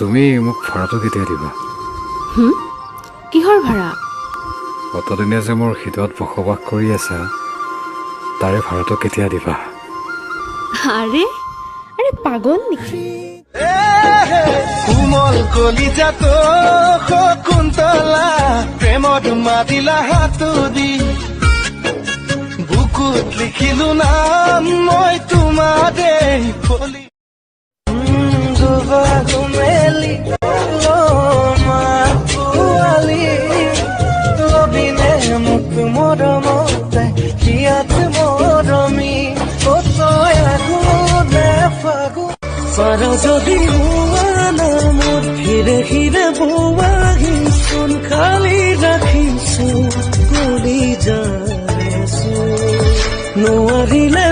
তুমি মোক ভাড়াটো কেতিয়া দিবা? কিহৰ ভাড়া? অতদিনে যে মোৰ হৃদয়ত বসবাস কৰি আছা তাৰে ভাড়াটো কেতিয়া দিবা? আৰে আৰে পাগল নেকি? কোমল কলিজাতো শকুন্তলা প্ৰেমত মাতিলা হাতো দি বুকুত লিখিলো নাম মই তোমাৰে ফলি মেলি পোৱালি লবিনে মোক মৰমতে হিয়াত মৰমি তই আগো নেফাগো পাৰ যদি নামত হিৰে হিৰে বোৱাহিচোন খালি ৰাখিছো কলি যাৰেছো নোৱাৰিলে